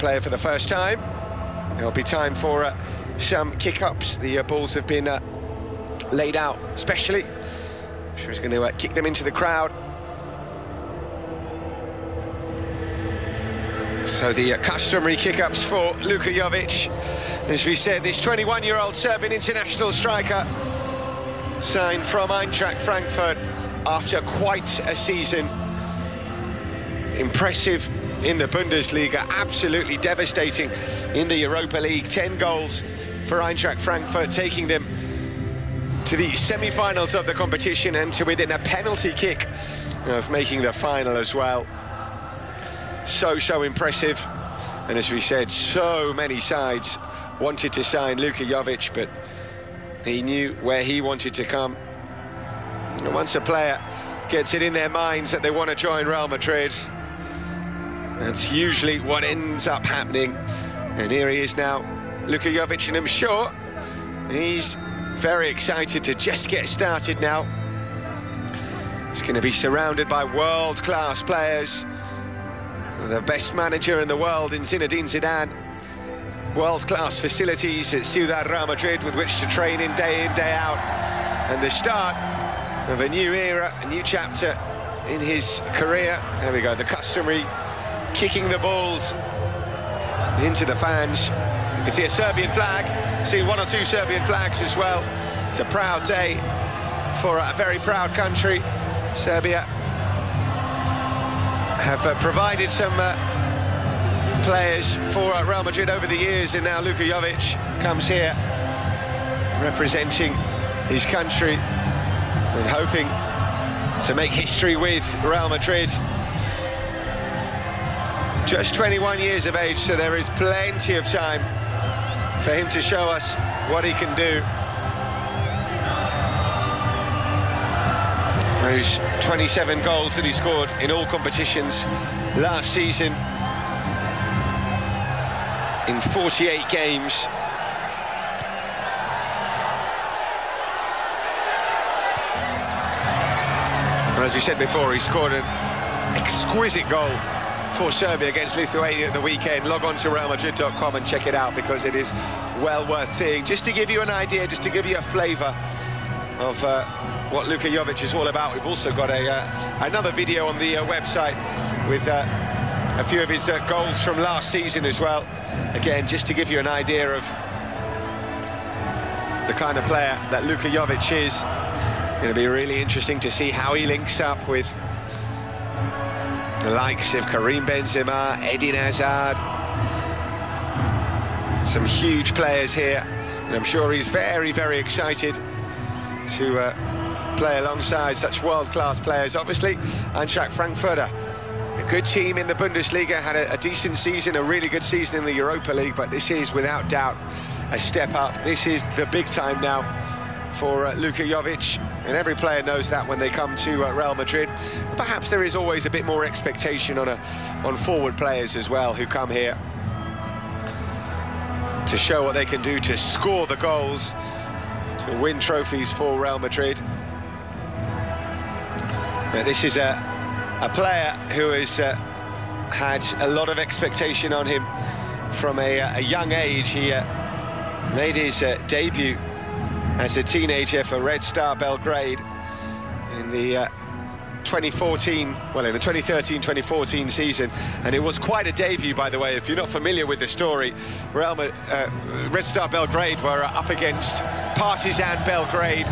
player for the first time. There'll be time for some kick-ups. The balls have been laid out specially. I'm sure he's going to kick them into the crowd. So the customary kick-ups for Luka Jovic. As we said, this 21-year-old Serbian international striker signed from Eintracht Frankfurt after quite a season. Impressive in the Bundesliga, absolutely devastating in the Europa League. 10 goals for Eintracht Frankfurt, taking them to the semi-finals of the competition and to within a penalty kick of making the final as well. So impressive. And as we said, so many sides wanted to sign Luka Jovic, but he knew where he wanted to come. And once a player gets it in their minds that they want to join Real Madrid, that's usually what ends up happening. And here he is now, Luka Jovic, and I'm sure he's very excited to just get started now. He's going to be surrounded by world-class players. The best manager in the world in Zinedine Zidane. World-class facilities at Ciudad Real Madrid with which to train in, day out. And the start of a new era, a new chapter in his career. There we go, the customary kicking the balls into the fans. You can see a Serbian flag, see one or two Serbian flags as well. It's a proud day for a very proud country. Serbia have provided some players for Real Madrid over the years, and now Luka Jovic comes here representing his country and hoping to make history with Real Madrid. Just 21 years of age, so there is plenty of time for him to show us what he can do. Those 27 goals that he scored in all competitions last season in 48 games. And as we said before, he scored an exquisite goal for Serbia against Lithuania at the weekend. Log on to realmadrid.com and check it out, because it is well worth seeing. Just to give you an idea, just to give you a flavour of what Luka Jovic is all about, we've also got another video on the website with a few of his goals from last season as well. Again, just to give you an idea of the kind of player that Luka Jovic is. Going to be really interesting to see how he links up with the likes of Karim Benzema, Eden Hazard. Some huge players here, and I'm sure he's very excited to play alongside such world-class players. Obviously, Eintracht Frankfurt, a good team in the Bundesliga, had a decent season, a really good season in the Europa League, but this is without doubt a step up. This is the big time now for Luka Jovic, and every player knows that when they come to Real Madrid. Perhaps there is always a bit more expectation on forward players as well, who come here to show what they can do, to score the goals, to win trophies for Real Madrid. But this is a player who has had a lot of expectation on him from a young age. He made his debut as a teenager for Red Star Belgrade in the 2013-2014 season, and it was quite a debut, by the way. If you're not familiar with the story, Red Star Belgrade were up against Partizan Belgrade,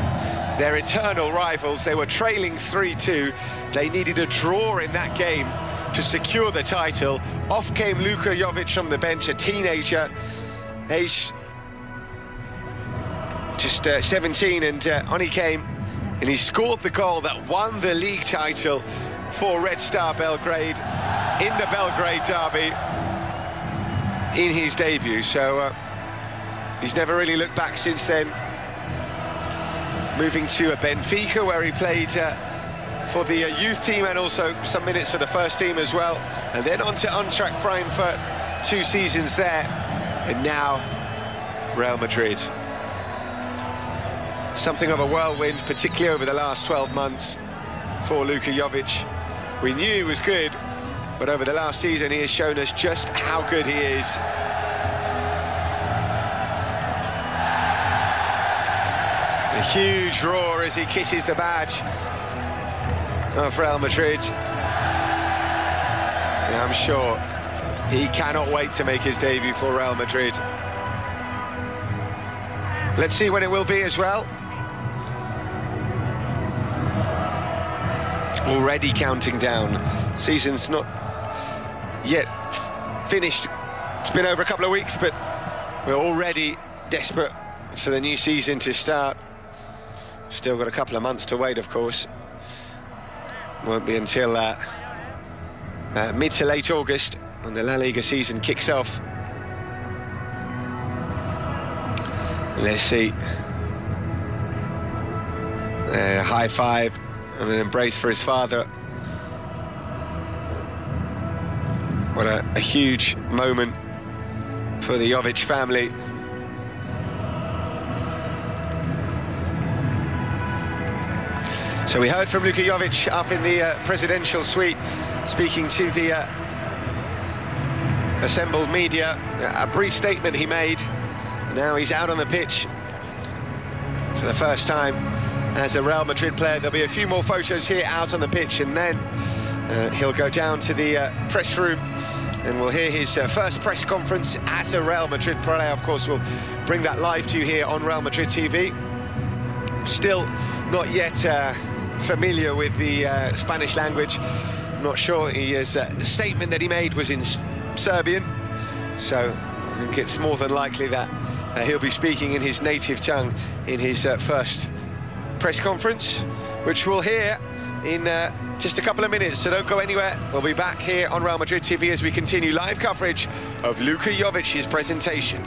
their eternal rivals. They were trailing 3-2. They needed a draw in that game to secure the title. Off came Luka Jovic from the bench, a teenager, age just 17, and on he came, and he scored the goal that won the league title for Red Star Belgrade in the Belgrade derby in his debut. So he's never really looked back since then. Moving to Benfica, where he played for the youth team and also some minutes for the first team as well, and then on to Eintracht Frankfurt, 2 seasons there, and now Real Madrid. Something of a whirlwind, particularly over the last 12 months for Luka Jovic. We knew he was good, but over the last season he has shown us just how good he is. A huge roar as he kisses the badge of Real Madrid. And I'm sure he cannot wait to make his debut for Real Madrid. Let's see when it will be as well. Already counting down. Season's not yet finished. It's been over a couple of weeks, but we're already desperate for the new season to start. Still got a couple of months to wait, of course. Won't be until mid to late August when the La Liga season kicks off. Let's see. High five and an embrace for his father. What a huge moment for the Jovic family. So we heard from Luka Jovic up in the presidential suite, speaking to the assembled media. A brief statement he made. Now he's out on the pitch for the first time as a Real Madrid player. There'll be a few more photos here out on the pitch, and then he'll go down to the press room and we'll hear his first press conference as a Real Madrid player. Of course, we'll bring that live to you here on Real Madrid TV. Still not yet familiar with the Spanish language. Not sure. The statement that he made was in Serbian, so I think it's more than likely that he'll be speaking in his native tongue in his first press conference, which we'll hear in just a couple of minutes, so don't go anywhere. We'll be back here on Real Madrid TV as we continue live coverage of Luka Jovic's presentation.